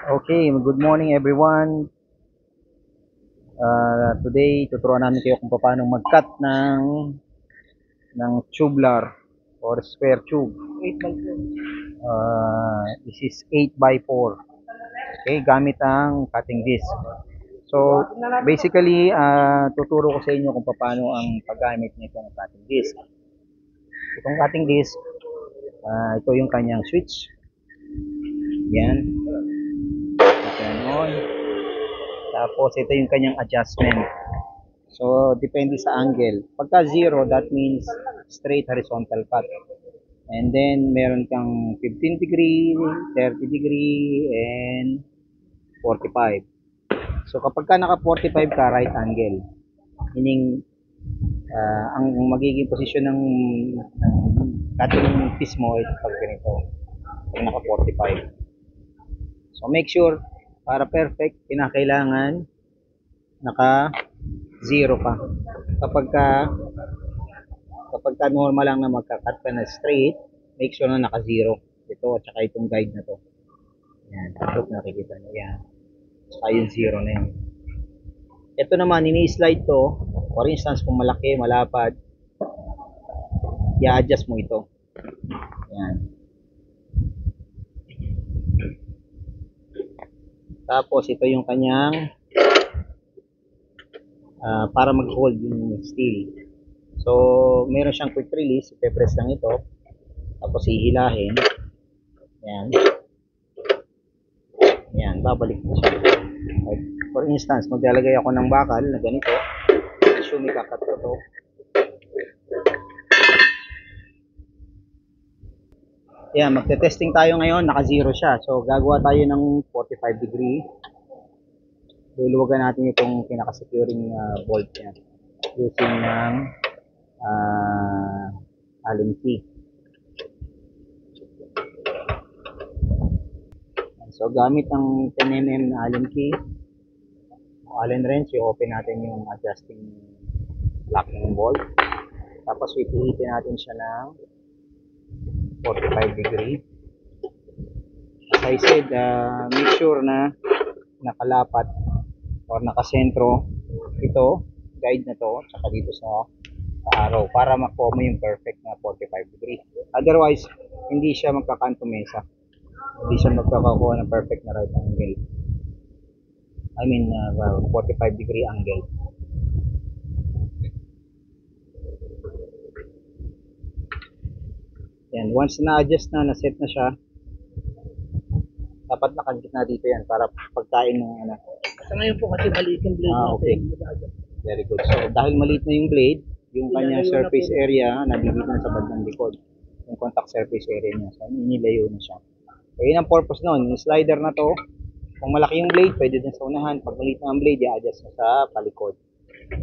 Okay, good morning everyone. Today, tuturuan namin kayo kung paano mag-cut ng tubular or square tube. 8x4. This is 8x4. Okay, gamit ang cutting disc. So, basically, tuturo ko sa inyo kung paano ang paggamit nitong cutting disc. Itong cutting disc, ito yung kanyang switch. Yan. Yan on. Tapos, ito yung kanyang adjustment. So, depende sa angle. Pagka 0, that means straight horizontal cut. And then, meron kang 15 degree, 30 degree, and 45. So, kapag ka naka 45 ka, right angle. Meaning, ang magiging posisyon ng cutting piece mo is pag ganito. Pag naka 45. So, make sure, para perfect, kinakailangan naka 0 ka. Kapag ka normal lang na magka-cut ka na straight, make sure na naka 0. Ito at saka itong guide na to. Yan, tapos nakikita nyo yan. Saka yung 0 na yan. Ito naman, ini-slide to. For instance, kung malaki, malapad, i-adjust mo ito. Yan. Tapos ito yung kanyang para mag-hold yung steel. So, meron siyang quick release. Ipe-press lang ito. Tapos hihilahin. Yan. Yan, babalik mo siya. For instance, maglalagay ako ng bakal na ganito. Assume ikakat ko to. Yan, magte-testing tayo ngayon. Naka-0 siya. So, gagawa tayo ng 45 degree. Luluwagan natin itong pinaka-securing bolt niya. Using ng Allen key. So, gamit ang 10mm na Allen key, Allen wrench, i-open natin yung adjusting locking bolt. Tapos, ipihitin natin siya ng 45 degree. As I said, make sure na nakalapat or nakasentro ito, guide na to, saka dito sa araw para makuha mo yung perfect na 45 degree. Otherwise, hindi siya magkakanto mesa. Hindi siya magkakakuha ng perfect na right angle. I mean, 45 degree angle. Yan, once na-adjust na, na-set na siya, dapat nakagitna dito yan para pagkain ng ano. Sa ngayon po kasi maliit yung blade Okay. Very good. So, dahil maliit na yung blade, yung kanyang surface area, nabibigyan na sa bandang likod. Yung contact surface area niya. So, inilayo na siya. So, yun ang purpose nun. Yung slider na to, kung malaki yung blade, pwede din sa unahan. Pag maliit na ang blade, i-adjust na sa palikod.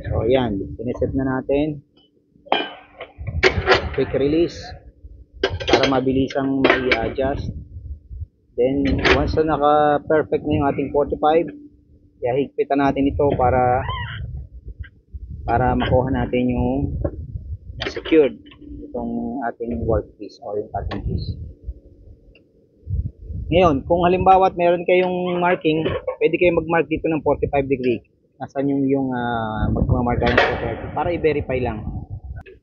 So, yan. Sineset na natin. Quick release para mabilisang mai-adjust. Then, once na naka-perfect na yung ating 45, higpitan natin ito para makuha natin yung secured itong ating workpiece o yung cutting piece. Ngayon, kung halimbawa meron kayong marking, pwede kayong mag-mark dito ng 45 degree. Nasaan yung magmamark tayo ng 45 para i-verify lang.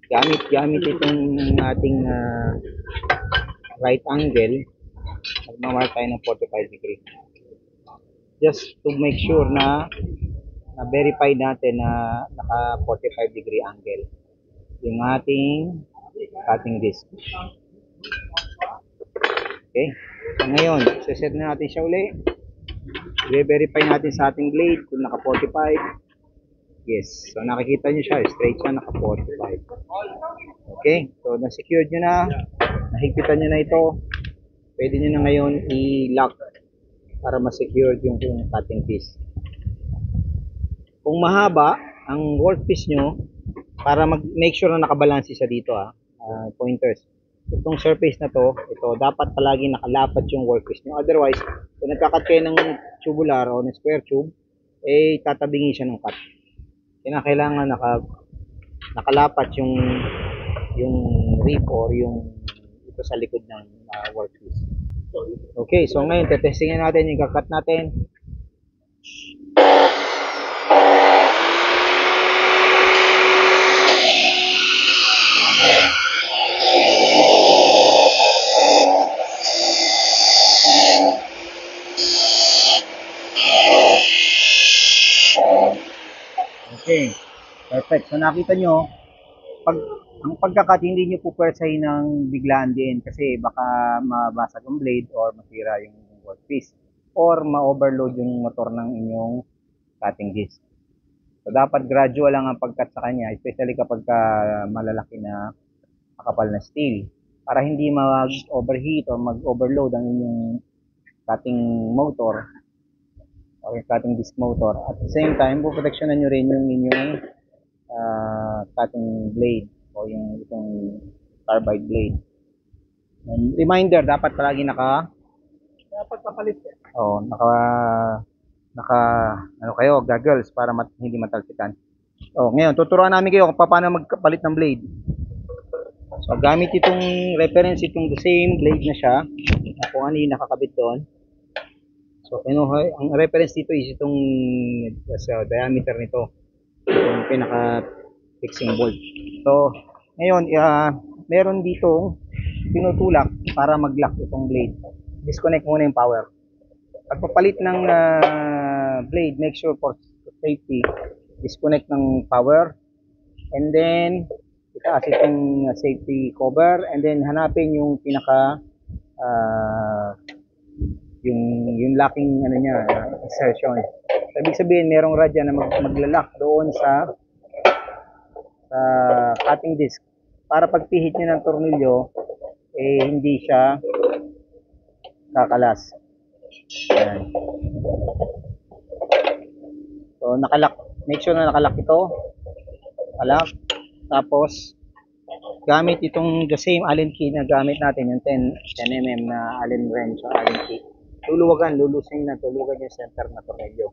Gamit itong ating right angle, magmamark tayo ng 45 degree. Just to make sure na na-verify natin na naka 45 degree angle yung ating cutting disc. Okay. So, ngayon, set na natin siya uli. I-verify natin sa ating blade kung naka 45. Yes. So, nakikita nyo siya. Straight siya, naka 45. Okay. So, na-secured nyo na. Nahigpitan nyo na ito. Pwede nyo na ngayon i-lock para ma-secure yung cutting piece. Kung mahaba ang workpiece nyo, para make sure na nakabalansi siya dito pointers. Itong surface na to, ito dapat palagi nakalapat yung workpiece nyo. Otherwise, kung nagkakat kayo ng tubular o ng square tube, tatabingin siya ng cut. Kailangan nakalapat yung rib or yung ito sa likod ng workpiece. Okay, so ngayon, tetestingin natin yung kakat natin. Okay, perfect. So nakita nyo, ang pagkakat hindi nyo po pwersahin ng biglaan din kasi baka mabasag ang blade or masira yung workpiece or ma-overload yung motor ng inyong cutting disc. So dapat gradual lang ang pagkat sa kanya, especially kapag malalaki na makapal na steel para hindi mag-overheat or mag-overload ang inyong cutting motor o yung cutting disc motor. At the same time, puproteksyonan nyo rin yung inyong cutting blade o yung itong carbide blade. And reminder, dapat palagi Dapat papalit. naka ano kayo, goggles para hindi matalsikan. Ngayon tuturuan namin kayo kung paano magpalit ng blade. So gamit itong reference, itong the same blade na siya, kung ano yung nakakabit doon. So ang reference dito is itong diameter nito, yung pinaka fixing bolt. So ngayon meron dito tinutulak para mag-lock itong blade. Disconnect muna yung power. Pagpapalit ng blade, make sure for safety, disconnect ng power and then itaas itong safety cover and then hanapin yung pinaka yung locking ano niya, insertion. So, ibig sabihin merong radya na magla-lock doon sa cutting disc para pagpihit niya ng tornilyo hindi siya kakalas. Ayan. So nakalock, make sure na nakalock ito. Nakalock. Tapos gamit itong the same Allen key na gamit natin, yung 10mm na Allen wrench o Allen key. Lulusin na yung center na tornilyo.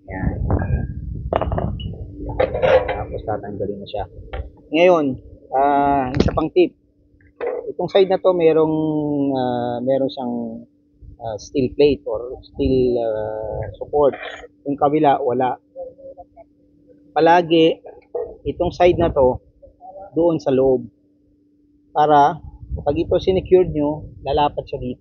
Yan. Tapos tatanggalin na siya. Ngayon, isa pang tip. Itong side na to meron siyang steel plate or steel support. Yung kabila wala. Palagi itong side na to doon sa loob para pag ito sinecure nyo, lalapat siya dito.